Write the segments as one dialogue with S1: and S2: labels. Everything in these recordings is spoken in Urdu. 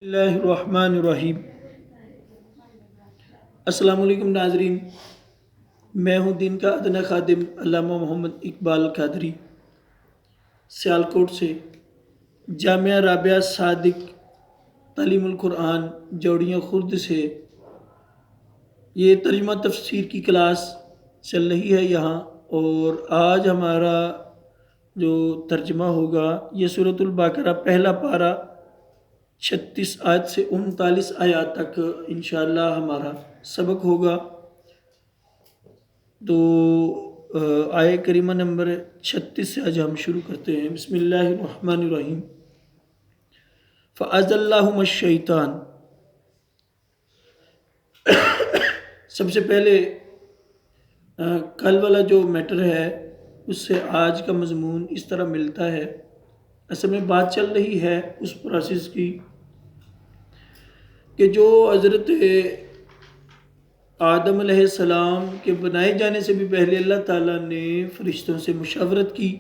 S1: اللہ الرحمن الرحیم۔ السلام علیکم ناظرین، میں ہوں دین کا ادنا خادم علامہ محمد اقبال قادری، سیالکوٹ سے، جامعہ رابعہ صادق تعلیم القرآن جوڑیاں خرد سے یہ ترجمہ تفسیر کی کلاس چل رہی ہے یہاں، اور آج ہمارا جو ترجمہ ہوگا یہ سورۃ البقرہ پہلا پارہ 36 آیت سے 39 آیات تک انشاءاللہ ہمارا سبق ہوگا۔ تو آیہ کریمہ نمبر 36 سے آج ہم شروع کرتے ہیں۔ بسم اللہ الرحمن الرحیم۔ فَأَزَلَّهُمَا الشَّيْطَانُ، سب سے پہلے کل والا جو میٹر ہے اس سے آج کا مضمون اس طرح ملتا ہے۔ اصل میں بات چل رہی ہے اس پروسیس کی کہ جو حضرت آدم علیہ السلام کے بنائے جانے سے بھی پہلے اللہ تعالیٰ نے فرشتوں سے مشاورت کی،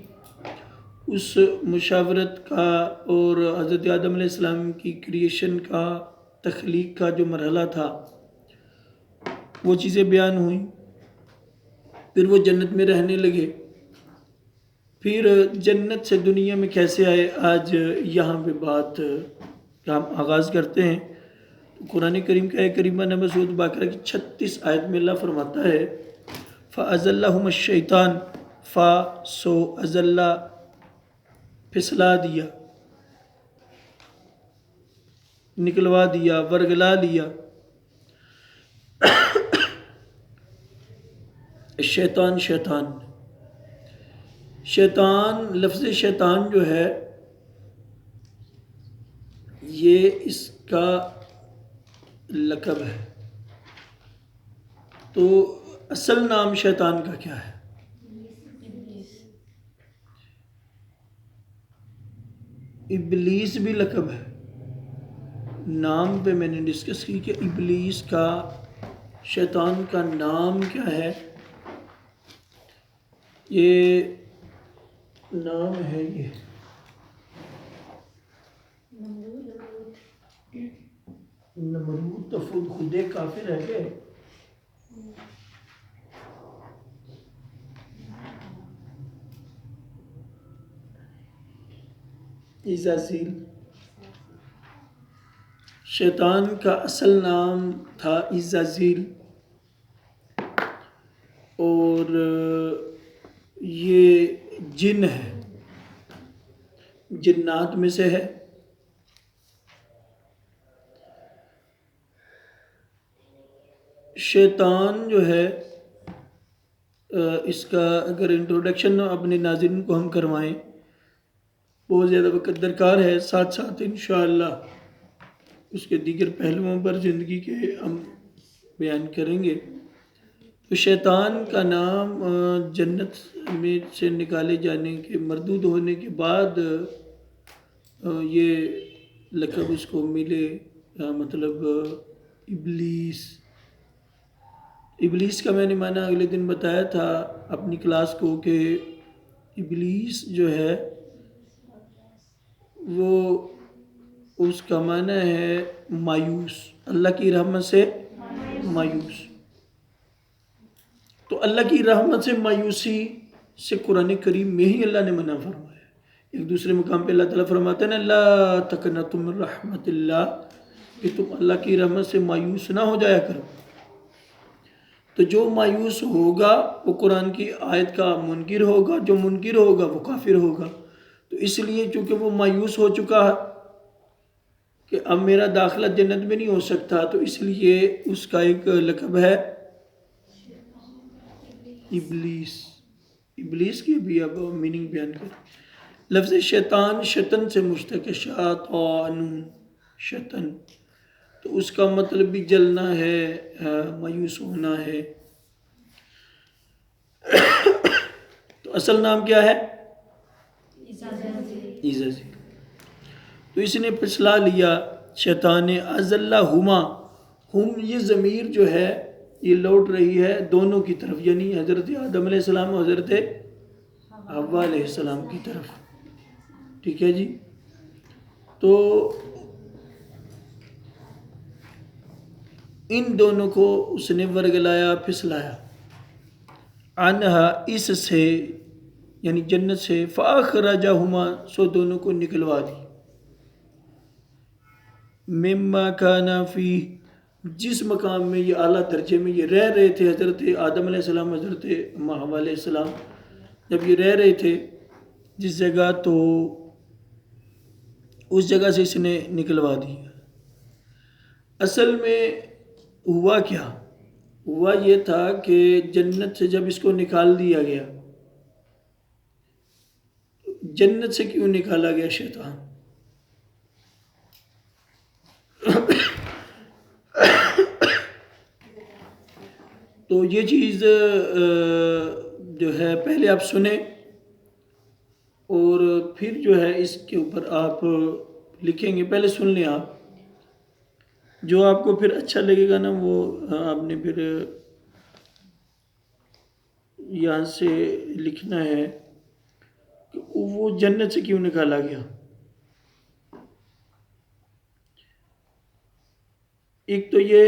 S1: اس مشاورت کا اور حضرت آدم علیہ السلام کی کریشن کا، تخلیق کا جو مرحلہ تھا وہ چیزیں بیان ہوئیں۔ پھر وہ جنت میں رہنے لگے، پھر جنت سے دنیا میں کیسے آئے آج یہاں پہ بات کا ہم آغاز کرتے ہیں۔ قرآن کریم کا ایک کریمہ نمبر سورۃ البقرہ کی 36 آیت میں اللہ فرماتا ہے فَأَزَلَّهُمَا الشَّيْطَانُ، سو ازلہ پھسلا دیا، نکلوا دیا، ورگلا لیا، شیطان لفظ شیطان جو ہے یہ اس کا لقب ہے۔ تو اصل نام شیطان کا کیا ہے؟ ابلیس بھی لقب ہے۔ نام پہ میں نے ڈسکس کی کہ ابلیس کا، شیطان کا نام کیا ہے۔ یہ نام ہے یہ نمرود، تو خود ایک کافر ہے کہ عزازیل۔ شیطان کا اصل نام تھا عزازیل، اور یہ جن ہے، جنات میں سے ہے۔ شیطان جو ہے اس کا اگر انٹروڈکشن اپنے ناظرین کو ہم کروائیں، بہت زیادہ وقت درکار ہے، ساتھ ساتھ انشاءاللہ اس کے دیگر پہلوؤں پر زندگی کے ہم بیان کریں گے۔ تو شیطان کا نام جنت میں سے نکالے جانے کے، مردود ہونے کے بعد یہ لقب اس کو ملے، مطلب ابلیس کا میں نے معنی اگلے دن بتایا تھا اپنی کلاس کو کہ ابلیس جو ہے وہ اس کا معنی ہے مایوس، اللہ کی رحمت سے مایوس۔ تو اللہ کی رحمت سے مایوسی سے قرآن کریم میں ہی اللہ نے منع فرمایا۔ ایک دوسرے مقام پہ اللہ تعالیٰ فرماتا ہے نا لا تقنطوا من رحمت اللہ، کہ تم اللہ کی رحمت سے مایوس نہ ہو جایا کرو۔ تو جو مایوس ہوگا وہ قرآن کی آیت کا منکر ہوگا، جو منکر ہوگا وہ کافر ہوگا۔ تو اس لیے چونکہ وہ مایوس ہو چکا ہے کہ اب میرا داخلہ جنت میں نہیں ہو سکتا، تو اس لیے اس کا ایک لقب ہے ابلیس کی بھی اب میننگ بیان کریں۔ لفظ شیطان شیطن سے مشتق ہے، شیطن، تو اس کا مطلب بھی جلنا ہے، مایوس ہونا ہے۔ تو اصل نام کیا ہے؟ عزازیل۔ تو اس نے پھسلا لیا، شیطان نے، ازلہما، ہم یہ ضمیر جو ہے یہ لوٹ رہی ہے دونوں کی طرف، یعنی حضرت آدم علیہ السلام اور حضرت حوا علیہ السلام کی طرف، ٹھیک ہے جی۔ تو ان دونوں کو اس نے ورگلایا پھسلایا، عنہا اس سے یعنی جنت سے، فاخرجہما سو دونوں کو نکلوا دی، مما کانا فی جس مقام میں یہ اعلیٰ درجے میں یہ رہ رہے تھے، حضرت آدم علیہ السلام، حضرت حوا علیہ السلام جب یہ رہ رہے تھے جس جگہ، تو اس جگہ سے اس نے نکلوا دی۔ اصل میں ہوا کیا؟ ہوا یہ تھا کہ جنت سے جب اس کو نکال دیا گیا، جنت سے کیوں نکالا گیا شیطان؟ تو یہ چیز جو ہے پہلے آپ سنیں اور پھر جو ہے اس کے اوپر آپ لکھیں گے، پہلے سن لیں آپ، جو آپ کو پھر اچھا لگے گا نا وہ آپ نے پھر یہاں سے لکھنا ہے کہ وہ جنت سے کیوں نکالا گیا۔ ایک تو یہ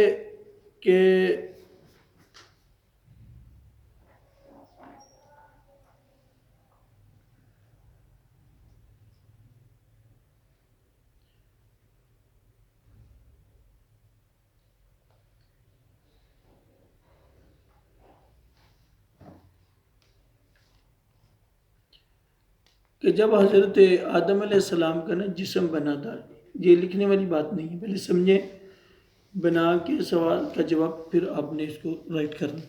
S1: کہ جب حضرت آدم علیہ السلام کا نا جسم بنا تھا، یہ لکھنے والی بات نہیں ہے، پہلے سمجھیں، بنا کے سوال کا جواب پھر آپ نے اس کو رائٹ کرنا۔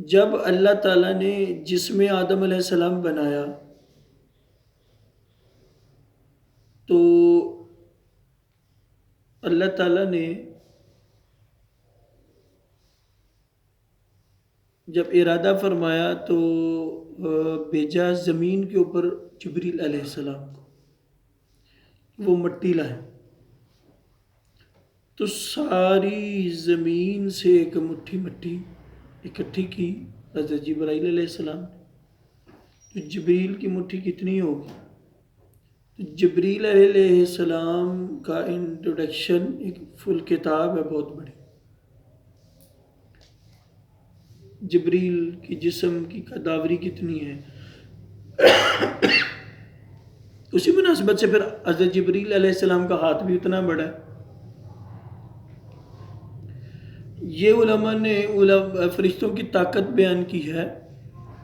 S1: جب اللہ تعالیٰ نے جسم آدم علیہ السلام بنایا تو اللہ تعالیٰ نے جب ارادہ فرمایا تو بھیجا زمین کے اوپر جبریل علیہ السلام کو، وہ مٹی لائے، تو ساری زمین سے ایک مٹھی مٹی اکٹھی کی حضرت جبرائیل علیہ السلام نے۔ تو جبریل کی مٹھی کتنی ہوگی؟ تو جبریل علیہ السلام کا انٹروڈکشن ایک فل کتاب ہے بہت بڑی، جبریل کی جسم کی قداوری کتنی ہے، اسی مناسبت سے پھر حضرت جبریل علیہ السلام کا ہاتھ بھی اتنا بڑا ہے۔ یہ علماء نے فرشتوں کی طاقت بیان کی ہے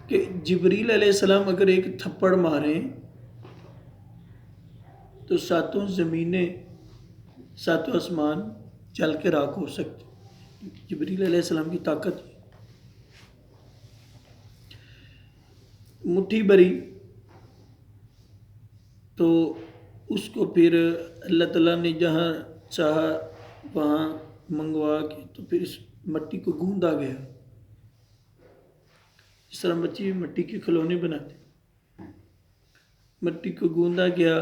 S1: کہ جبریل علیہ السلام اگر ایک تھپڑ ماریں تو ساتوں زمینیں، ساتوں آسمان چل کے راکھ ہو سکتے، جبریل علیہ السلام کی طاقت۔ مٹھی بری تو اس کو پھر اللہ تعالیٰ نے جہاں چاہا وہاں منگوا کے تو پھر اس مٹی کو گوندا گیا، اس طرح بچے مٹی کے کھلونے بناتے، مٹی کو گوندا گیا،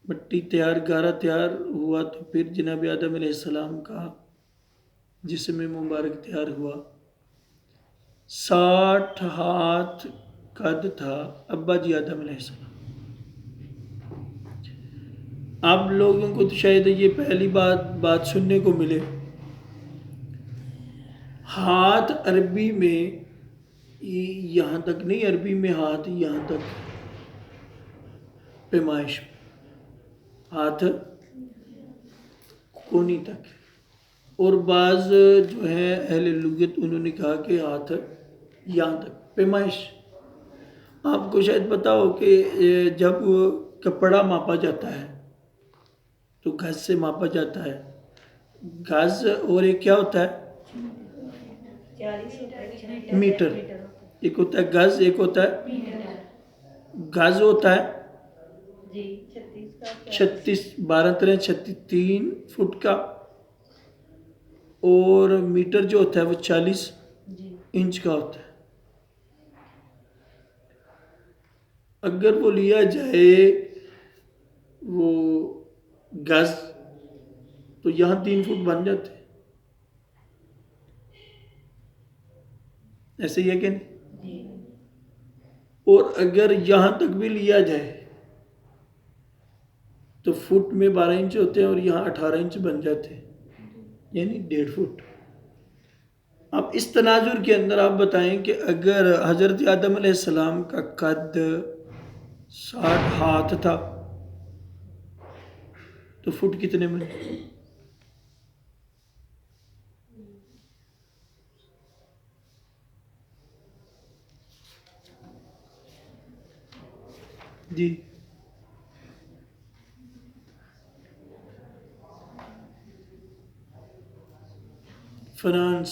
S1: مٹی تیار، گارا تیار ہوا، تو پھر جناب آدم علیہ السلام کا جسم مبارک تیار ہوا۔ 60 ہاتھ قد تھا ابا جی آدم علیہ السلام۔ آپ لوگوں کو تو شاید یہ پہلی بات سننے کو ملے، ہاتھ عربی میں یہاں تک نہیں، عربی میں ہاتھ یہاں تک پیمائش، ہاتھ کونی تک، اور بعض جو ہے اہل لغت انہوں نے کہا کہ ہاتھ یہاں تک پیمائش۔ آپ کو شاید پتا ہو کہ جب کپڑا ماپا جاتا ہے تو گز سے ماپا جاتا ہے، گز اور ایک کیا ہوتا ہے میٹر، ایک ہوتا ہے گز، ایک ہوتا ہے گز ہوتا ہے 36 12 13 36 3 فٹ کا، اور میٹر جو ہوتا ہے وہ 40 انچ کا ہوتا ہے۔ اگر وہ لیا جائے وہ گز تو یہاں 3 فٹ بن جاتے، ایسے ہی ہے کہ نہیں؟ اور اگر یہاں تک بھی لیا جائے تو فٹ میں 12 انچ ہوتے ہیں اور یہاں 18 انچ بن جاتے ہیں، یعنی 1.5 فٹ۔ اب اس تناظر کے اندر آپ بتائیں کہ اگر حضرت آدم علیہ السلام کا قد 60 ہاتھ تھا تو فٹ کتنے بنے؟ جی فرانس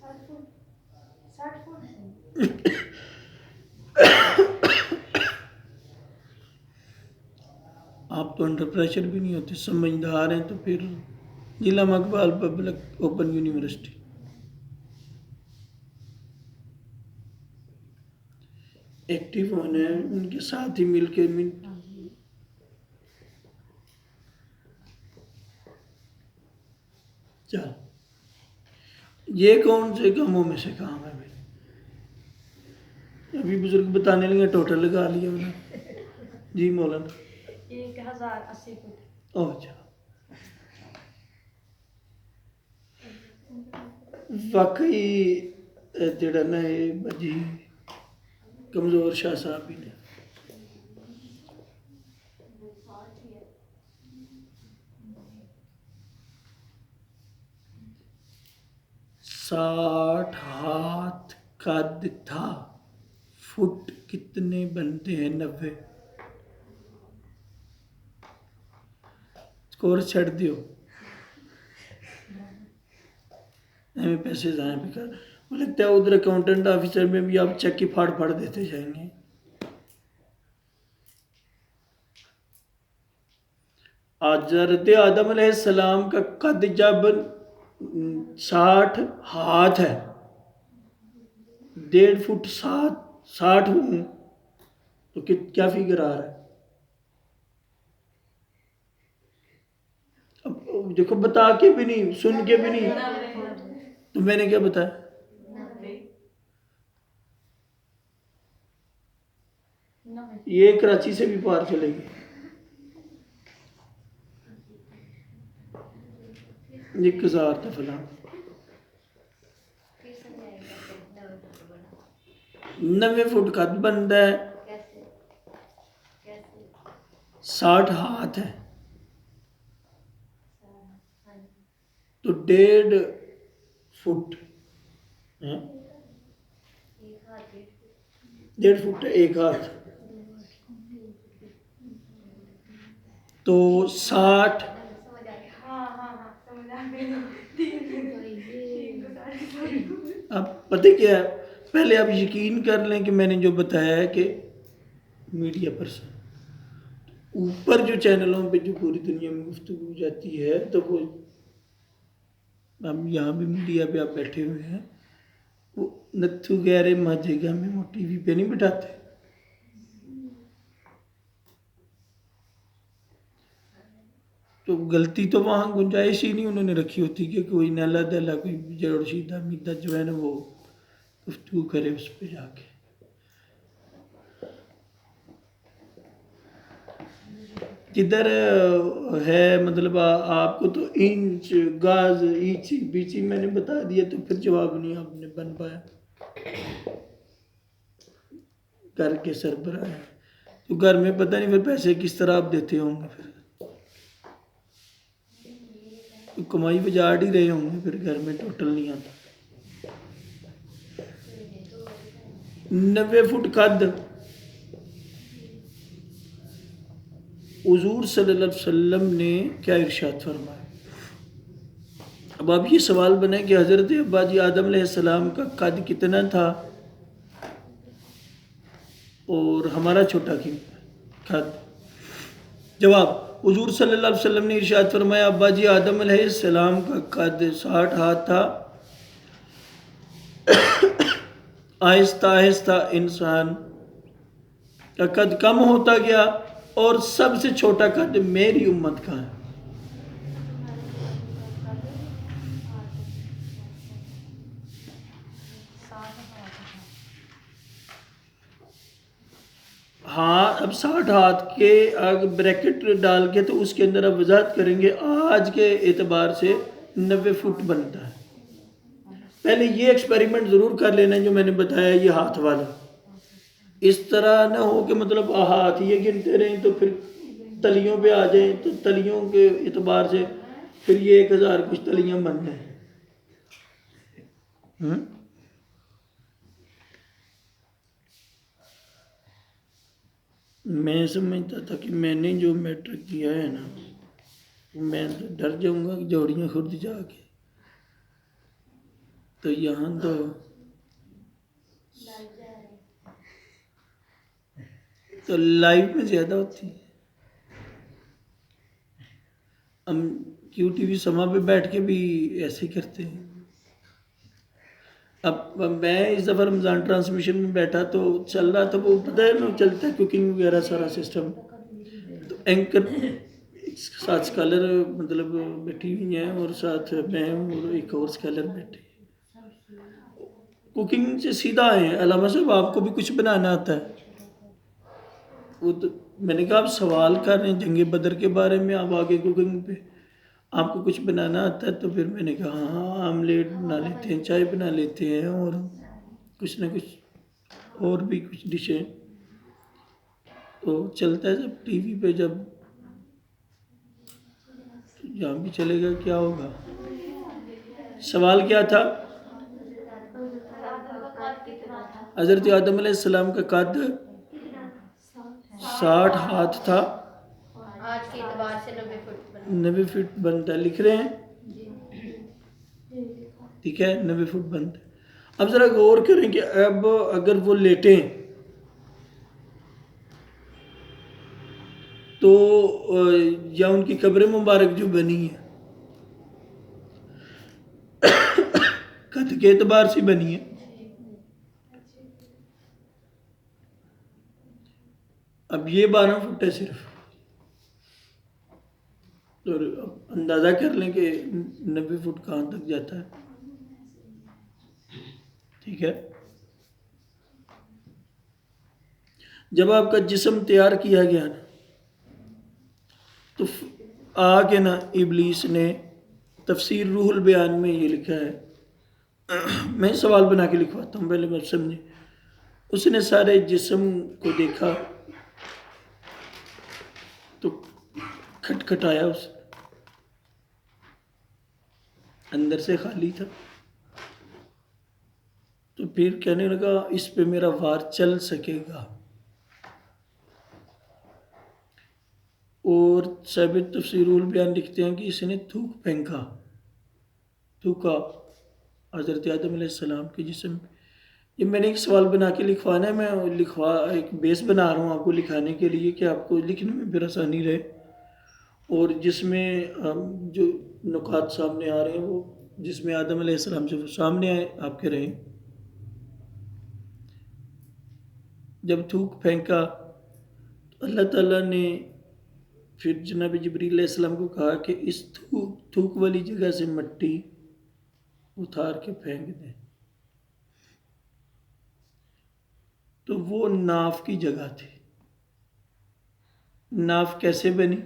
S2: 60 فٹ۔
S1: آپ تو انڈر پریشر بھی نہیں ہوتے، سمجھدار ہیں، تو پھر ضلع مقبال پبلک اوپن یونیورسٹی۔ ایکٹیو ہونے ہیں ان کے ساتھ ہی مل کے چل یہ کون سے کاموں میں سے کام ہے بھائی؟ ابھی بزرگ بتانے لگے ٹوٹل لگا لیا انہوں نے۔ جی مولانا
S2: 1080 فٹ۔
S1: اچھا، واقعی جڑا نا یہ بجی کمزور شاہ صاحب بھی نے۔ 60 ہاتھ قد تھا، فٹ کتنے بنتے ہیں؟ 90۔ اسکور چھڑ دیو، ہمیں پیسے ضائع بھی کر، مجھے لگتا ہے ادھر اکاؤنٹنٹ آفیسر میں بھی آپ چیک کی پھاڑ پھاڑ دیتے جائیں گے۔ حضرت آدم علیہ السلام کا قد جب 60 ہاتھ ہے، 1.5 فٹ 60 ہوں تو کیا فگر آ رہا ہے؟ اب دیکھو بتا کے بھی نہیں، سن کے بھی نہیں، تو میں نے کیا بتایا؟ یہ کراچی سے بھی پار چلے گی، 1000 تھا فلاں۔ 90 فٹ قد بنتا ہے، 60 ہاتھ ہے تو 1.5 فٹ 1.5 فٹ ایک ہاتھ تو 60۔ اب پتہ کیا ہے، پہلے آپ یقین کر لیں کہ میں نے جو بتایا ہے کہ میڈیا پرسن اوپر جو چینلوں پہ جو پوری دنیا میں گفتگو جاتی ہے، تو وہ ہم یہاں بھی میڈیا پہ آپ بیٹھے ہوئے ہیں، وہ نتھو گہرے ماجے گا میں وہ ٹی وی پہ نہیں بٹھاتے۔ تو غلطی تو وہاں گنجائش ہی نہیں انہوں نے رکھی ہوتی کہ کوئی نالا دلا کوئی جڑ شیدہ میدہ جو ہے نا وہ گفتگو کرے اس پہ جا کے۔ کدھر ہے مطلب آپ کو تو انچ گاز ایچی بیچی میں نے بتا دیا، تو پھر جواب نہیں آپ نے بن پایا۔ گھر کے سربراہ ہیں تو گھر میں پتہ نہیں پھر پیسے کس طرح آپ دیتے ہوں گے، پھر تو کمائی بجاڑ ہی رہے ہوں گے، پھر گھر میں ٹوٹل نہیں آتا۔ 90 فٹ قد حضور صلی اللہ علیہ وسلم نے کیا ارشاد فرمایا؟ اب آپ یہ سوال بنائیں کہ حضرت ابا جی آدم علیہ السلام کا قد کتنا تھا اور ہمارا چھوٹا کی قد؟ جواب، حضور صلی اللہ علیہ وسلم نے ارشاد فرمایا ابا جی آدم علیہ السلام کا قد 60 ہاتھ تھا، آہستہ آہستہ انسان کا قد کم ہوتا گیا اور سب سے چھوٹا قد میری امت کا ہے۔ ہاں اب 60 ہاتھ کے بریکٹ ڈال کے تو اس کے اندر اب وضاحت کریں گے آج کے اعتبار سے 90 فٹ بنتا ہے. پہلے یہ ایکسپیریمنٹ ضرور کر لینا جو میں نے بتایا یہ ہاتھ والا. اس طرح نہ ہو کہ مطلب ہاتھ یہ گنتے رہیں تو پھر تلیوں پہ آ جائیں تو تلیوں کے اعتبار سے پھر یہ 1000 کچھ تلیاں بن جائیں. میں سمجھتا تھا کہ میں نے جو میٹرک کیا ہے نا میں تو ڈر جاؤں گا کہ جوڑیاں خود جا کے تو یہاں تو لائیو میں زیادہ ہوتی ہے. ہم کیو ٹی وی سما پہ بیٹھ کے بھی ایسے ہی کرتے ہیں. اب میں اس دفعہ رمضان ٹرانسمیشن میں بیٹھا تو چل رہا تھا وہ پتہ ہے نا چلتا ہے کوکنگ وغیرہ سارا سسٹم. تو اینکر ساتھ اسکالر مطلب بیٹھی ہوئی ہیں اور ساتھ میں ہوں اور ایک اور اسکالر بیٹھے. کوکنگ سے سیدھا آئے ہیں علامہ صاحب آپ کو بھی کچھ بنانا آتا ہے. وہ تو میں نے کہا آپ سوال کر رہے ہیں جنگ بدر کے بارے میں آپ آگے کوکنگ پہ آپ کو کچھ بنانا آتا ہے. تو پھر میں نے کہا ہاں آملیٹ بنا لیتے ہیں چائے بنا لیتے ہیں اور کچھ نہ کچھ اور بھی کچھ ڈشیں تو چلتا ہے جب ٹی وی پہ جب یہاں بھی چلے گا کیا ہوگا. سوال کیا تھا؟ حضرت آدم علیہ السلام کا قد 60 ہاتھ تھا.
S3: آج کے اعتبار سے
S1: 90 فٹ بنتا ہے. لکھ رہے ہیں ٹھیک ہے 90 فٹ بنتا ہے. اب ذرا غور کریں کہ اب اگر وہ لیٹیں تو یا ان کی قبر مبارک جو بنی ہے قد کے اعتبار سے بنی ہے. اب یہ 12 فٹ ہے صرف تو اندازہ کر لیں کہ 90 فٹ کہاں تک جاتا ہے. ٹھیک ہے. جب آپ کا جسم تیار کیا گیا نا تو آ کے نا ابلیس نے تفسیر روح البیان میں یہ لکھا ہے میں سوال بنا کے لکھواتا ہوں پہلے بات سمجھیں. اس نے سارے جسم کو دیکھا تو کھٹکھٹایا اس اندر سے خالی تھا. تو پھر کہنے لگا اس پہ میرا وار چل سکے گا. اور صاحب تفسیر البیان لکھتے ہیں کہ اس نے تھوکا حضرت آدم علیہ السلام کے جسم پہ. یہ میں نے ایک سوال بنا کے لکھوانا ہے. میں ایک بیس بنا رہا ہوں آپ کو لکھانے کے لیے کہ آپ کو لکھنے میں پھر آسانی رہے اور جس میں جو نکات سامنے آ رہے ہیں وہ جس میں آدم علیہ السلام سے وہ سامنے آئے آپ کے رہیں. جب تھوک پھینکا تو اللہ تعالیٰ نے پھر جناب جبریل علیہ السلام کو کہا کہ اس تھوک والی جگہ سے مٹی اتار کے پھینک دیں. تو وہ ناف کی جگہ تھی. ناف کیسے بنی؟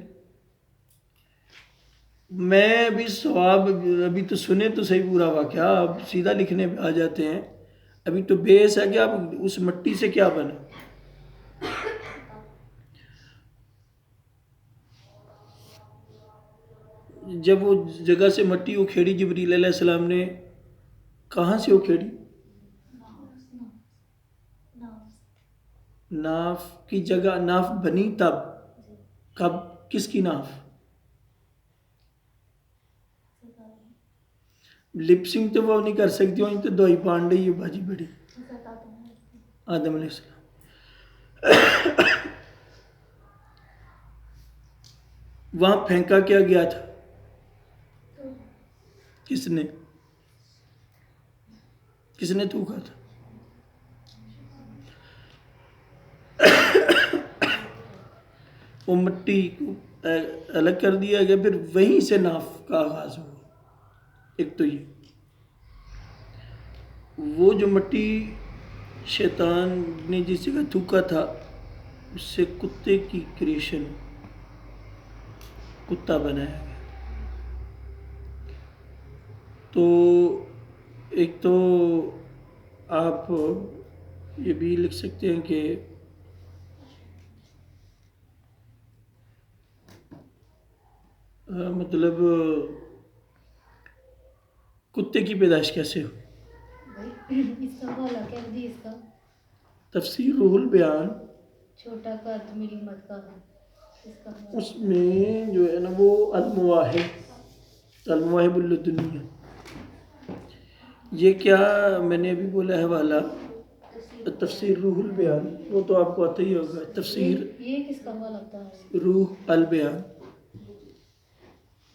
S1: میں ابھی سواب ابھی تو سنے تو صحیح پورا واقعہ اب سیدھا لکھنے پہ آ جاتے ہیں. ابھی تو بیس ہے کہ آپ اس مٹی سے کیا بنا. جب وہ جگہ سے مٹی اکھیڑی جبریل علیہ السلام نے کہاں سے اکھیڑی؟ ناف کی جگہ. ناف بنی تب کب کس کی ناف؟ لپسنگ تو وہ نہیں کر سکتی ہوں تو دوائی پانڈے یہ باجی بڑی آدم علیہ السلام. وہاں پھینکا کیا گیا تھا؟ کس نے تھوکا تھا؟ وہ مٹی کو الگ کر دیا گیا پھر وہیں سے ناف کا آغاز ہوا. ایک تو یہ وہ جو مٹی شیطان نے جس جگہ تھوکا تھا اس سے کتے کی کریشن، کتا بنایا گیا. تو ایک تو آپ یہ بھی لکھ سکتے ہیں کہ مطلب کتے کی پیدائش کیسے ہو.
S3: اس کا والا کیا حدیث کا
S1: تفسیر روح البیان
S3: چھوٹا قد میری مت کا ہے. اس کا والا
S1: اس میں جو ہے نا وہ المواہب اللدنیہ، یہ کیا میں نے ابھی بولا ہے والا تفسیر روح البیان، وہ تو آپ کو آتا ہی ہوگا. تفسیر
S3: یہ کس کا والا لگتا ہے؟
S1: روح البیان،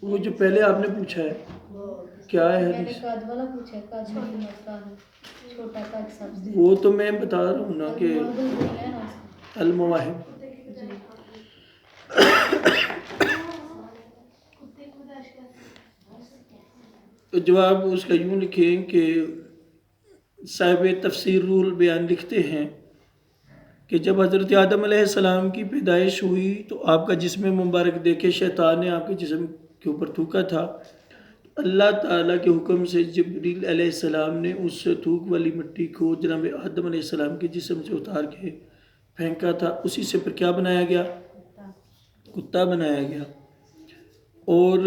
S1: وہ جو پہلے آپ نے پوچھا ہے کیا ہے
S3: میں نے
S1: حدیث،
S3: قد والا پوچھا ہے. قد میری مت کا ہے، چھوٹا قد سب سے.
S1: وہ تو میں بتا رہا ہوں نا کہ
S3: المواد ہے نا اس کا.
S1: المواہب. تو جواب اس کا یوں لکھیں کہ صاحب تفسیر روح البیان لکھتے ہیں کہ جب حضرت آدم علیہ السلام کی پیدائش ہوئی تو آپ کا جسم مبارک دیکھے شیطان نے آپ کے جسم کے اوپر تھوکا تھا. اللہ تعالیٰ کے حکم سے جبریل علیہ السلام نے اس تھوک والی مٹی کو جناب آدم علیہ السلام کے جسم سے اتار کے پھینکا تھا. اسی سے پھر کیا بنایا گیا؟ کتا بنایا گیا. اور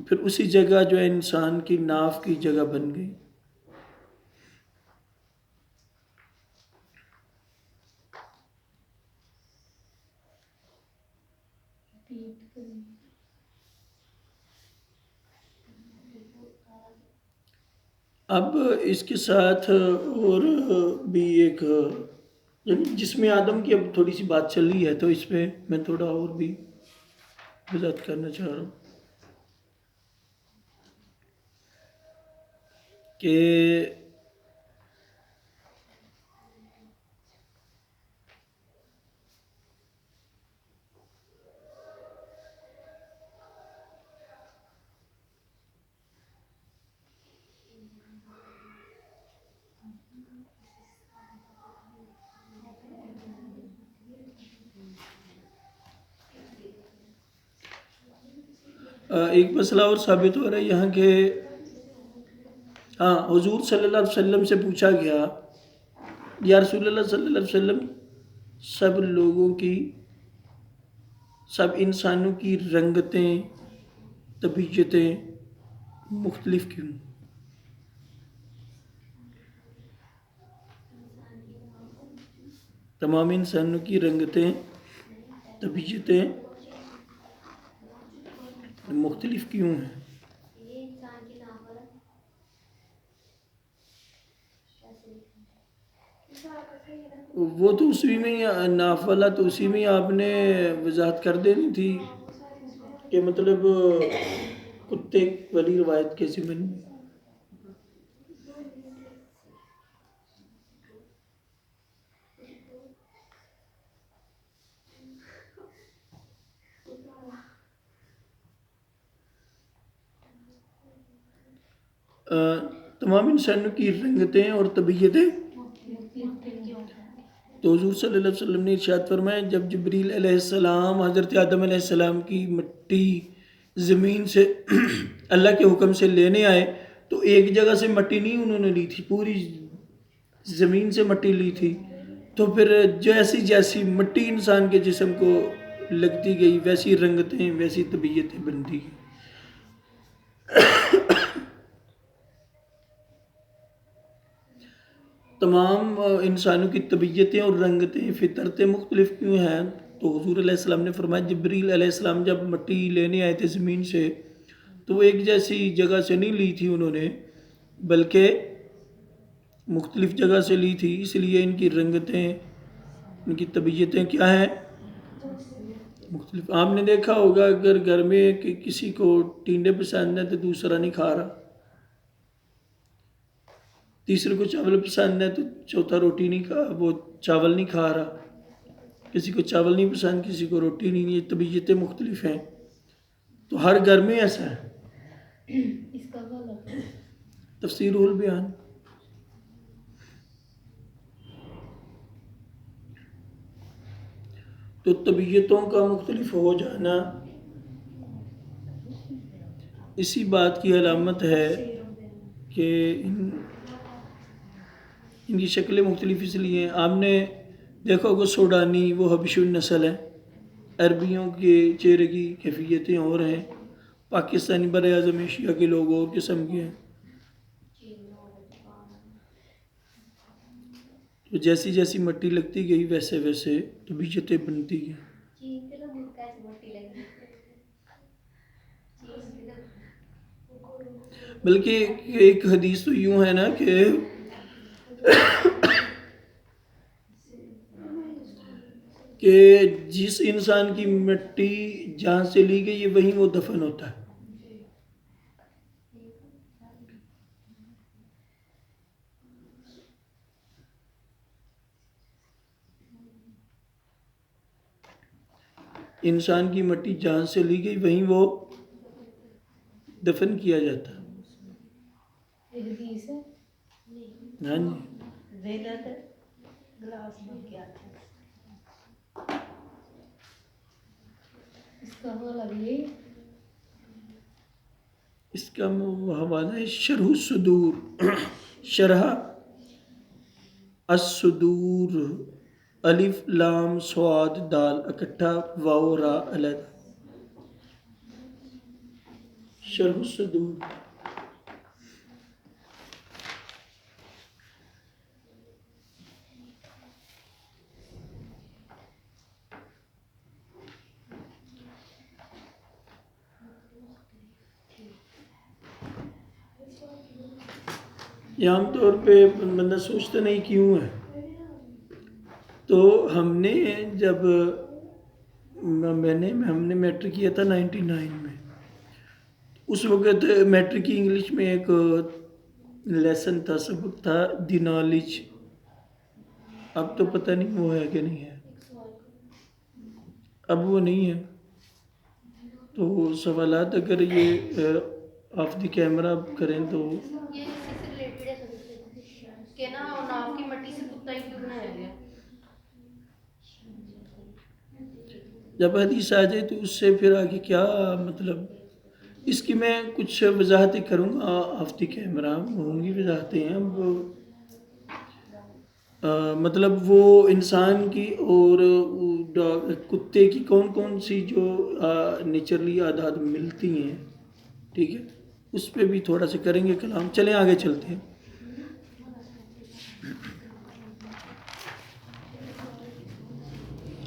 S1: پھر اسی جگہ جو ہے انسان کی ناف کی جگہ بن گئی. اب اس کے ساتھ اور بھی ایک جس میں آدم کی اب تھوڑی سی بات چل رہی ہے تو اس پہ میں تھوڑا اور بھی وضاحت کرنا چاہ رہا ہوں کہ ایک مسئلہ اور ثابت ہو رہا ہے یہاں کہ حضور صلی اللہ علیہ وسلم سے پوچھا گیا یا رسول اللہ صلی اللہ علیہ وسلم سب لوگوں کی، سب انسانوں کی رنگتیں، طبیعتیں مختلف کیوں؟ تمام انسانوں کی رنگتیں، طبیعتیں مختلف کیوں ہیں؟ وہ تو اسی میں نافلہ تو اسی میں آپ نے وضاحت کر دینی تھی کہ مطلب کتے والی روایت کیسی بنی. تمام انسانوں کی رنگتیں اور طبیعتیں. تو حضور صلی اللہ علیہ وسلم نے ارشاد فرمایا جب جبریل علیہ السلام حضرت آدم علیہ السلام کی مٹی زمین سے اللہ کے حکم سے لینے آئے تو ایک جگہ سے مٹی نہیں انہوں نے لی تھی، پوری زمین سے مٹی لی تھی. تو پھر جیسی جیسی مٹی انسان کے جسم کو لگتی گئی ویسی رنگتیں ویسی طبیعتیں بنتی گئی. تمام انسانوں کی طبیعتیں اور رنگتیں فطرتیں مختلف کیوں ہیں؟ تو حضور علیہ السلام نے فرمایا جبریل علیہ السلام جب مٹی لینے آئے تھے زمین سے تو وہ ایک جیسی جگہ سے نہیں لی تھی انہوں نے، بلکہ مختلف جگہ سے لی تھی. اس لیے ان کی رنگتیں، ان کی طبیعتیں کیا ہیں؟ مختلف. آپ نے دیکھا ہوگا اگر گھر میں کہ کسی کو ٹینڈے پسند ہیں تو دوسرا نہیں کھا رہا، تیسرے کو چاول پسند ہے تو چوتھا روٹی نہیں کھا، وہ چاول نہیں کھا رہا. کسی کو چاول نہیں پسند، کسی کو روٹی نہیں. یہ طبیعتیں مختلف ہیں. تو ہر گھر میں ایسا ہے.
S3: اس کا غلط
S1: تفسیر روح البیان. تو طبیعتوں کا مختلف ہو جانا اسی بات کی علامت ہے کہ ان کی شکلیں مختلف اس لیے ہیں. آپ نے دیکھا ہوگا سوڈانی وہ حبشی نسل ہے، عربیوں کے چہرے کی کیفیتیں اور ہیں، پاکستانی بر اعظم ایشیا کے لوگ اور قسم کے ہیں. تو جیسی جیسی مٹی لگتی گئی ویسے ویسے طبیعتیں بنتی گئیں.
S3: چین کے لوگ کیسے موٹی لگی
S1: بلکہ ایک حدیث تو یوں ہے نا کہ جس انسان کی مٹی جہاں سے لی گئی ہے وہیں وہ دفن ہوتا ہے. انسان کی مٹی جہاں سے لی گئی وہیں وہ دفن کیا جاتا ہے.
S3: حدیث ہے
S1: ہاں جی.
S2: گلاس میں کیا تھا
S3: اس کا حوالہ بھی یہی
S1: اس کا حوالہ ہے شرح الصدور، شرح الصدور، الف لام صاد دال اکٹھا واو را علیحدہ، شرح الصدور. یہ عام طور پہ بندہ سوچتا نہیں کیوں ہے. تو ہم نے جب ہم نے میٹرک کیا تھا 99 میں، اس وقت میٹرک کی انگلش میں ایک لیسن تھا، سبق تھا دی نالج. اب تو پتہ نہیں وہ ہے کہ نہیں ہے، اب وہ نہیں ہے. تو سوالات اگر یہ آف دی کیمرہ کریں تو
S3: یہ اسی سے ریلیٹڈ ہے کہ نا ناک کی مٹی سے کتا ہی کیوں بنایا گیا.
S1: جب حدیث آ جائے تو اس سے پھر آگے کیا مطلب، اس کی میں کچھ وضاحتیں کروں گا آف دی کیمرہ، ہوں گی وضاحتیں ہیں. مطلب وہ انسان کی اور کتے کی کون کون سی جو نیچرلی عادات ملتی ہیں، ٹھیک ہے، اس پہ بھی تھوڑا سا کریں گے کلام. چلیں آگے چلتے ہیں.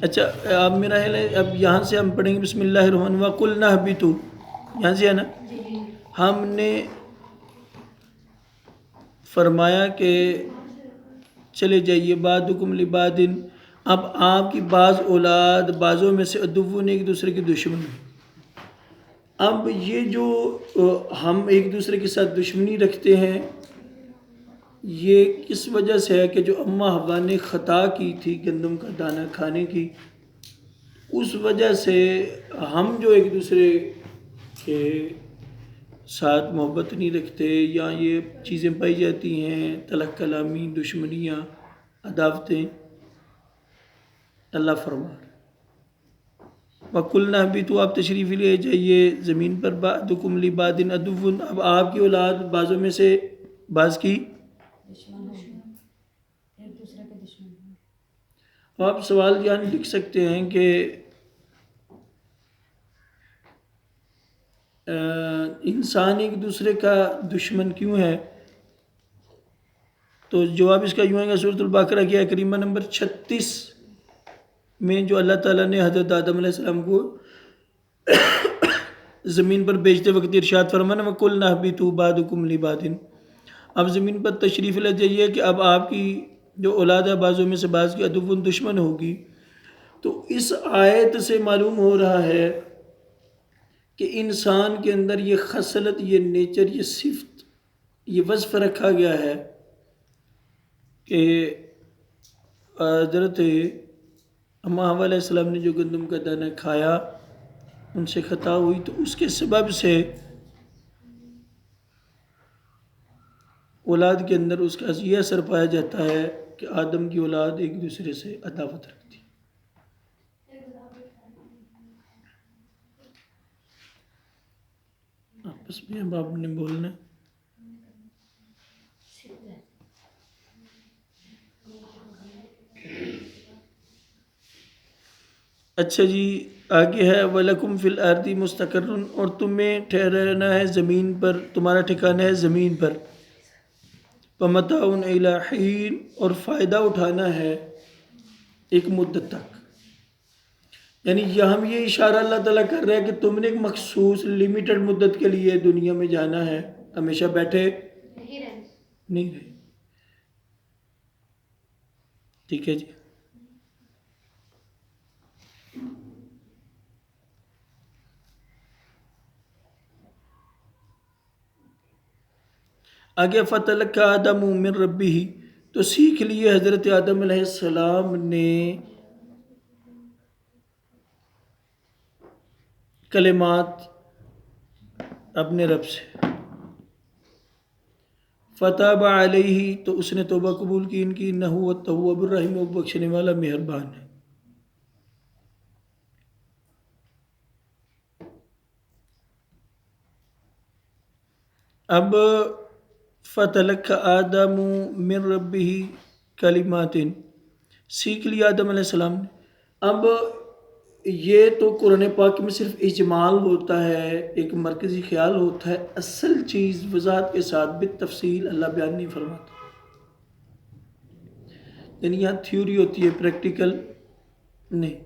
S1: اچھا اب میرا خیال ہے اب یہاں سے ہم پڑھیں گے بسم اللہ الرحمن وَقُلْنَا اهْبِطُوا، یہاں سے ہے نا. ہم نے فرمایا کہ چلے جائیے بعضکم لبعض، اب آپ کی بعض اولاد بعضوں میں سے عدو نے ایک دوسرے کی دشمن. اب یہ جو ہم ایک دوسرے کے ساتھ دشمنی رکھتے ہیں یہ کس وجہ سے ہے کہ جو اماں حوا نے خطا کی تھی گندم کا دانہ کھانے کی، اس وجہ سے ہم جو ایک دوسرے کے ساتھ محبت نہیں رکھتے، یا یہ چیزیں پائی جاتی ہیں تلخ کلامی، دشمنیاں، عداوتیں. اللہ فرما وَقُلْنَا اهْبِطُوا، آپ تشریف لے جائیے زمین پر، بَعْضُكُمْ لِبَعْضٍ عَدُوٌّ، اب آپ کی اولاد بعضوں میں سے بعض کی
S2: دشمن ہوگی، ایک دوسرے کے دشمن ہوگی.
S1: آپ سوال یہاں لکھ سکتے ہیں کہ انسان ایک دوسرے کا دشمن کیوں ہے؟ تو جواب اس کا یوں ہے گا سورۃ البقرہ کی آیت کریمہ نمبر 36 میں جو اللہ تعالیٰ نے حضرت آدم علیہ السلام کو زمین پر بھیجتے وقت ارشاد فرمانا وَقُلْنَا اهْبِطُوا بَعْضُكُمْ لِبَعْضٍ، اب زمین پر تشریف لے جائیے کہ اب آپ کی جو اولاد ہے بعضوں میں سے بعض کی عدو دشمن ہوگی. تو اس آیت سے معلوم ہو رہا ہے کہ انسان کے اندر یہ خصلت، یہ نیچر، یہ صفت، یہ وصف رکھا گیا ہے کہ حضرت اماں حوا علیہ السلام نے جو گندم کا دانہ کھایا ان سے خطا ہوئی، تو اس کے سبب سے اولاد کے اندر اس کا یہ اثر پایا جاتا ہے کہ آدم کی اولاد ایک دوسرے سے عداوت رکھتی. بس بھی اب آپ نے بولنا ہے۔ اچھا جی، آگے ہے وَلَكُمْ فِي الْأَرْضِ مُسْتَقَرٌّ، اور تمہیں ٹھہرنا ہے زمین پر، تمہارا ٹھکانہ ہے زمین پر، وَمَتَاعٌ إِلَىٰ حِينٍ، اور فائدہ اٹھانا ہے ایک مدت تک۔ یعنی یہاں بھی یہ اشارہ اللہ تعالیٰ کر رہا ہے کہ تم نے ایک مخصوص لمیٹڈ مدت کے لیے دنیا میں جانا ہے، ہمیشہ بیٹھے
S3: نہیں رہنا۔
S1: نہیں رہے۔ ٹھیک ہے جی۔ آگے فَتَلَقَّىٰ آدَمُ مِن رَبِّهِ، تو سیکھ لیے حضرت آدم علیہ السلام نے کلمات اپنے رب سے، فَتَابَ عَلَيْهِ، تو اس نے توبہ قبول کی ان کی، اِنَّهُ هُوَ التَّوَّابُ الرَّحِيمُ، وہ بخشنے والا مہربان ہے۔ اب فَتَلَقَّىٰ آدَمُ مِن رَبِّهِ کلمات، سیکھ لیا آدم علیہ السلام نے۔ اب یہ تو قرآن پاک میں صرف اجمال ہوتا ہے، ایک مرکزی خیال ہوتا ہے، اصل چیز وضاحت کے ساتھ بالتفصیل اللہ بیان نہیں فرماتا۔ یعنی یہاں تھیوری ہوتی ہے، پریکٹیکل نہیں۔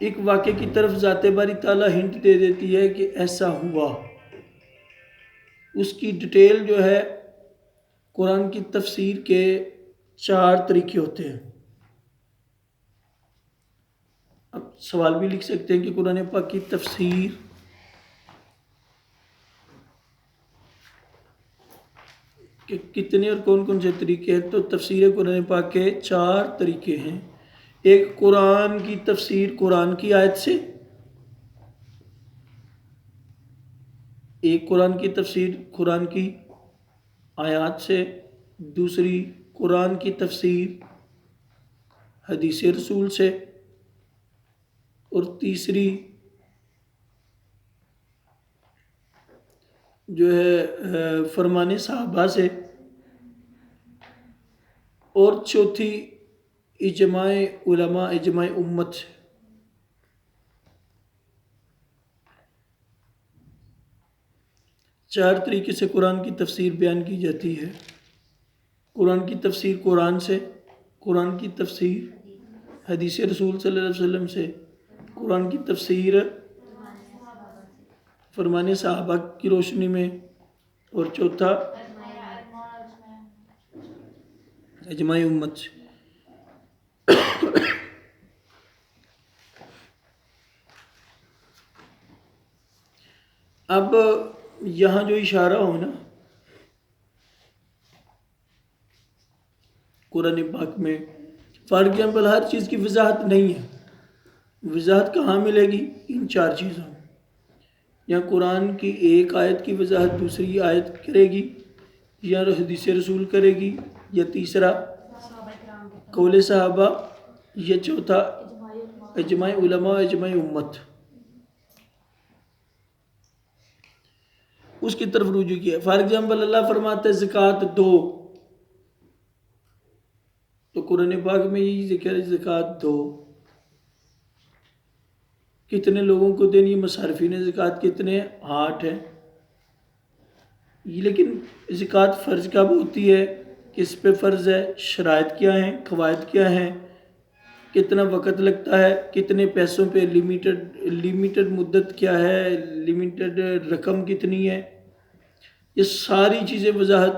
S1: ایک واقعے کی طرف ذات باری تعالیٰ ہنٹ دے دیتی ہے کہ ایسا ہوا، اس کی ڈیٹیل جو ہے قرآن کی تفسیر کے 4 طریقے ہوتے ہیں۔ اب سوال بھی لکھ سکتے ہیں کہ قرآن پاک کی تفسیر کہ کتنے اور کون کون سے طریقے ہیں، تو تفسیر قرآن پاک کے 4 طریقے ہیں۔ ایک قرآن کی تفسیر قرآن کی آیت سے، ایک قرآن کی تفسیر قرآن کی آیات سے، دوسری قرآن کی تفسیر حدیث رسول سے، اور تیسری جو ہے فرمان صحابہ سے، اور چوتھی اجماع علماء، اجماع امت سے۔ چار طریقے سے قرآن کی تفسیر بیان کی جاتی ہے۔ قرآن کی تفسیر قرآن سے، قرآن کی تفسیر حدیث رسول صلی اللہ علیہ وسلم سے، قرآن کی تفسیر فرمان صحابہ کی روشنی میں، اور چوتھا اجماع امت سے۔ اب یہاں جو اشارہ ہو نا قرآن پاک میں، فار ایگزامپل ہر چیز کی وضاحت نہیں ہے، وضاحت کہاں ملے گی؟ ان 4 چیزوں میں۔ یا قرآن کی ایک آیت کی وضاحت دوسری آیت کرے گی، یا حدیث رسول کرے گی، یا تیسرا قول صحابہ، یا چوتھا اجماع علماء، اجماع امت۔ اس کی طرف رجوع کیا۔ فار ایگزامپل اللہ فرماتا ہے زکوٰۃ دو، تو قرآن پاک میں یہی ذکر ہے زکوٰۃ دو۔ کتنے لوگوں کو دینی؟ مصارفین زکوٰۃ کتنے؟ 8 ہیں۔ لیکن زکوٰۃ فرض کب ہوتی ہے؟ کس پہ فرض ہے؟ شرائط کیا ہیں؟ قواعد کیا ہیں؟ کتنا وقت لگتا ہے؟ کتنے پیسوں پہ؟ لیمیٹڈ مدت کیا ہے؟ لیمیٹڈ رقم کتنی ہے؟ یہ ساری چیزیں وضاحت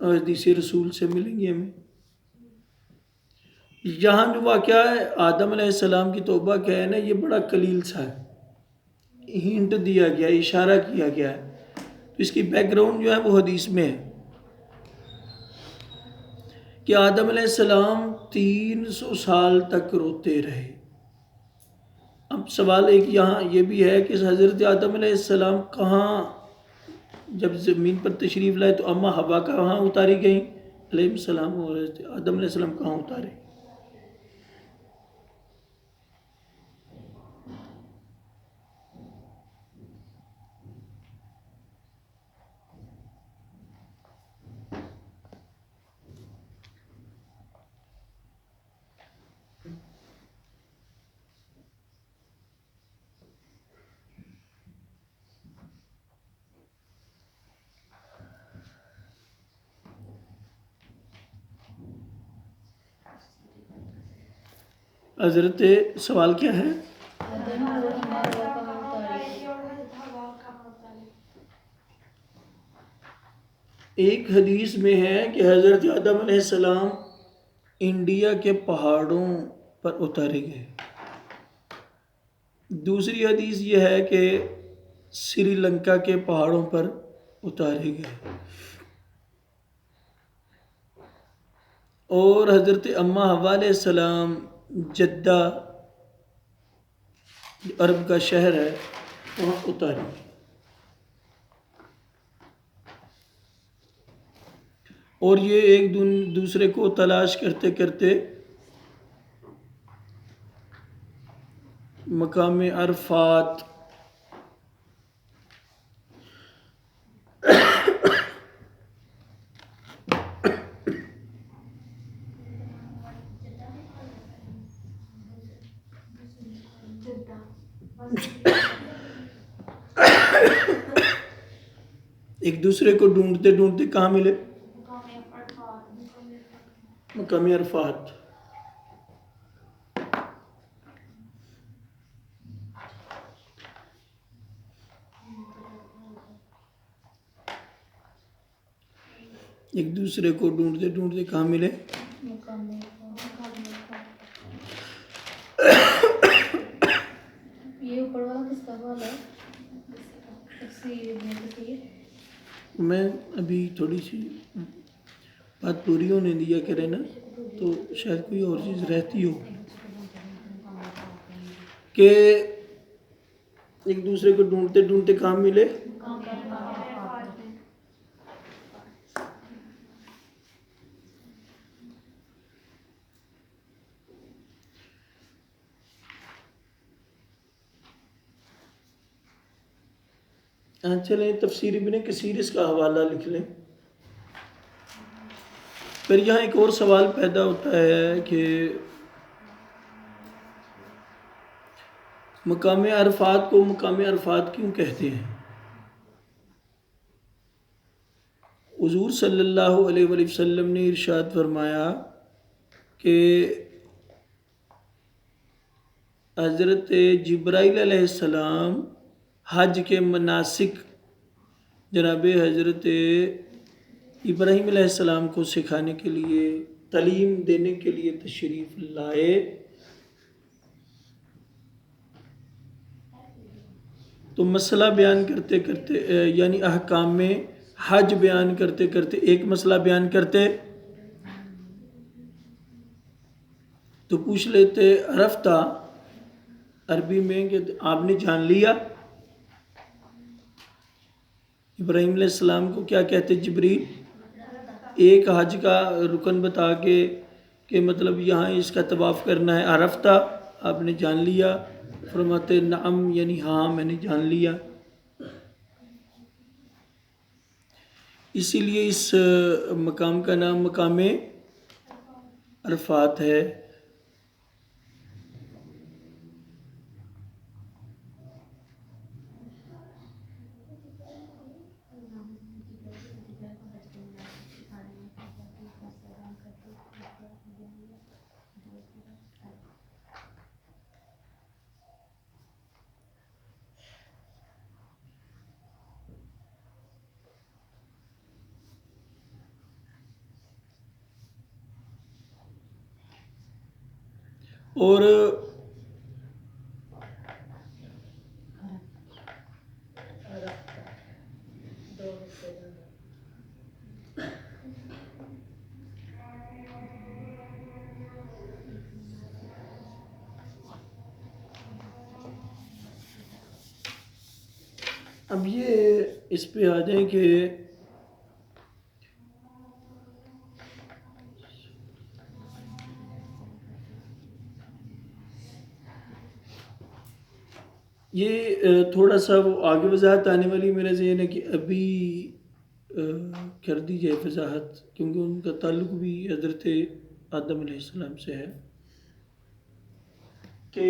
S1: حدیث رسول سے ملیں گی ہمیں۔ یہاں جو واقعہ ہے آدم علیہ السلام کی توبہ کا ہے نا، یہ بڑا قلیل سا ہے، ہنٹ دیا گیا، اشارہ کیا گیا ہے، تو اس کی بیک گراؤنڈ جو ہے وہ حدیث میں ہے کہ آدم علیہ السلام 300 سال تک روتے رہے۔ اب سوال ایک یہاں یہ بھی ہے کہ حضرت آدم علیہ السلام کہاں، جب زمین پر تشریف لائے تو اماں حوا کہاں اتاری گئیں علیہ السلام، اور آدم علیہ السلام کہاں اتارے؟ حضرت سوال کیا ہے؟
S2: آدم اور حوا کا متعلق
S1: ایک حدیث میں ہے کہ حضرت آدم علیہ السلام انڈیا کے پہاڑوں پر اتارے گئے. دوسری حدیث یہ ہے کہ سری لنکا کے پہاڑوں پر اتارے گئے. اور حضرت اماں حوا علیہ السلام جدہ جو عرب کا شہر ہے وہاں اتاری. اور یہ ایک دوسرے کو تلاش کرتے کرتے مقام عرفات ایک دوسرے کو ڈھونڈتے ڈھونڈتے کہاں ملے؟ مقام عرفات. ایک دوسرے کو ڈھونڈتے ڈھونڈتے کہاں ملے؟
S2: یہ اوپر والا کس کا سوال ہے؟
S1: میں ابھی تھوڑی سی بات پوری ہونے دیا کرے نا تو شاید کوئی اور چیز رہتی ہو کہ ایک دوسرے کو ڈھونڈتے ڈھونڈتے کہاں ملے؟ چلیں تفسیر ابن کثیر اس کا حوالہ لکھ لیں. پھر یہاں ایک اور سوال پیدا ہوتا ہے کہ مقام عرفات کو مقام عرفات کیوں کہتے ہیں؟ حضور صلی اللہ علیہ وآلہ وسلم نے ارشاد فرمایا کہ حضرت جبرائیل علیہ السلام حج کے مناسک جناب حضرت ابراہیم علیہ السلام کو سکھانے کے لیے تعلیم دینے کے لیے تشریف لائے. تو مسئلہ بیان کرتے کرتے یعنی احکام میں حج بیان کرتے کرتے ایک مسئلہ بیان کرتے تو پوچھ لیتے عرفتہ عربی میں کہ آپ نے جان لیا. ابراہیم علیہ السلام کو کیا کہتے جبریل؟ ایک حج کا رکن بتا کے کہ مطلب یہاں اس کا طواف کرنا ہے عرفتہ، آپ نے جان لیا. فرماتے نعم یعنی ہاں میں نے جان لیا. اسی لیے اس مقام کا نام مقام عرفات ہے. اور اب یہ اس پہ آ جائیں کہ یہ تھوڑا سا وہ آگے وضاحت آنے والی میرا ذہن ہے کہ ابھی کر دی جائے وضاحت، کیونکہ ان کا تعلق بھی حضرت آدم علیہ السلام سے ہے کہ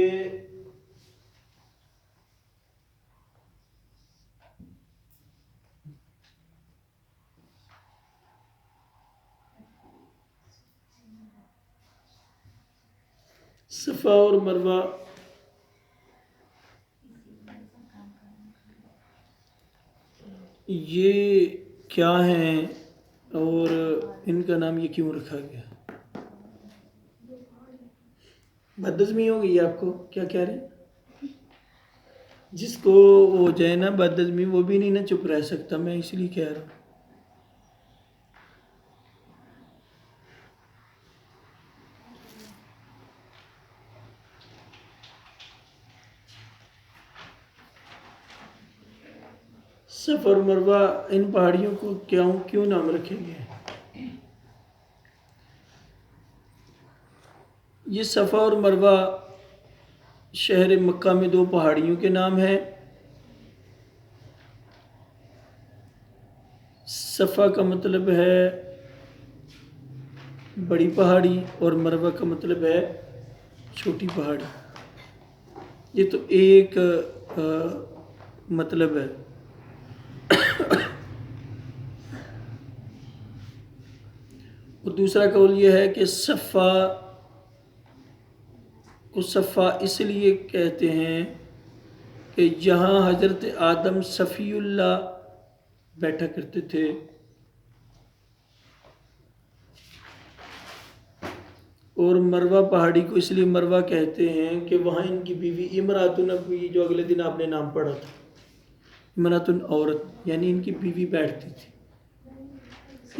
S1: صفا اور مروہ یہ کیا ہیں اور ان کا نام یہ کیوں رکھا گیا؟ بدہضمی ہو گئی آپ کو؟ کیا کہہ رہے ہیں؟ جس کو ہو جائے نا بدہضمی وہ بھی نہیں نا چپ رہ سکتا، میں اس لیے کہہ رہا ہوں۔ صفا اور مروہ ان پہاڑیوں کو کیوں نام رکھے گئے؟ یہ صفا اور مروہ شہر مکہ میں دو پہاڑیوں کے نام ہیں۔ صفا کا مطلب ہے بڑی پہاڑی اور مروہ کا مطلب ہے چھوٹی پہاڑی۔ یہ تو ایک مطلب ہے۔ اور دوسرا قول یہ ہے کہ صفا کو صفا اس لیے کہتے ہیں کہ یہاں حضرت آدم صفی اللہ بیٹھا کرتے تھے، اور مروہ پہاڑی کو اس لیے مروہ کہتے ہیں کہ وہاں ان کی بیوی امراتن، جو اگلے دن آپ نے نام پڑھا تھا، امراتن عورت، یعنی ان کی بیوی بیٹھتی تھی،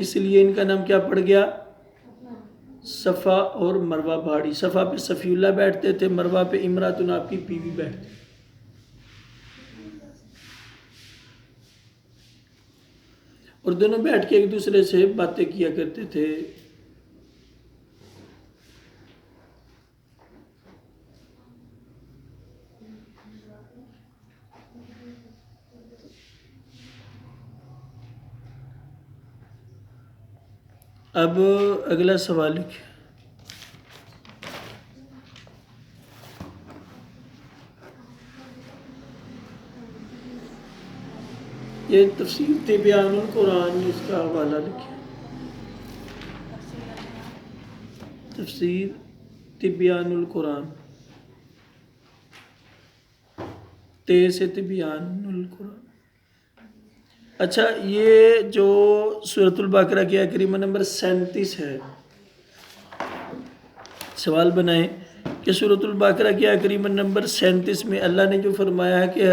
S1: اس لیے ان کا نام کیا پڑ گیا؟ صفا اور مروہ پہاڑی۔ صفا پہ صفی اللہ بیٹھتے تھے، مروہ پہ امراتن آپ کی بیوی بیٹھتی، اور دونوں بیٹھ کے ایک دوسرے سے باتیں کیا کرتے تھے۔ اب اگلا سوال لکھیں۔ یہ تفسیر تبیان القرآن، اس کا حوالہ لکھیں۔ تفسیر تبیان القرآن، تے سے تبیان القرآن۔ اچھا، یہ جو سورۃ البقرہ کی آیت کریمہ نمبر 37 ہے، سوال بنائیں کہ سورۃ البقرہ کی آیت کریمہ نمبر 37 میں اللہ نے جو فرمایا ہے کہ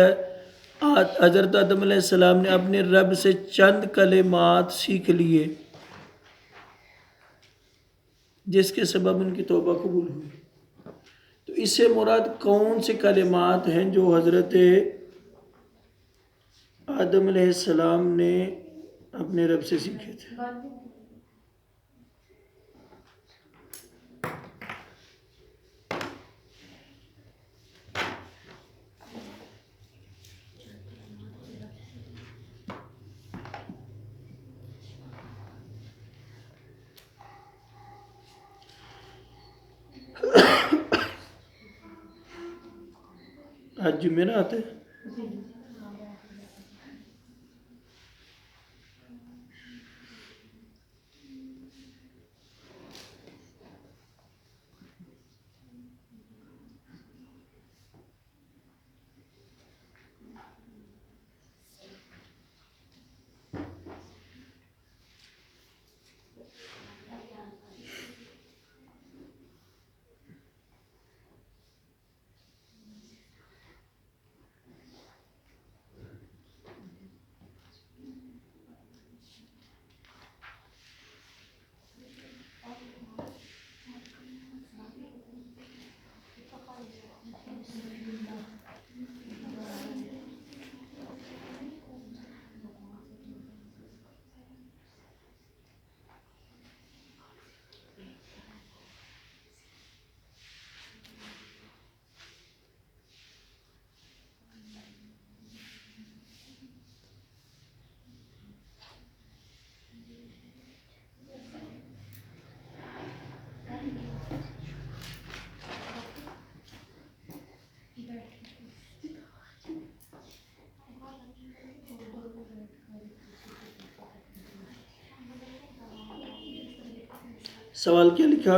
S1: حضرت آدم علیہ السلام نے اپنے رب سے چند کلمات سیکھ لیے جس کے سبب ان کی توبہ قبول ہوئی، تو اس سے مراد کون سے کلمات ہیں جو حضرت آدم علیہ السلام نے اپنے رب سے سیکھے تھے؟ آج جمعرات ہے۔ سوال کیا لکھا؟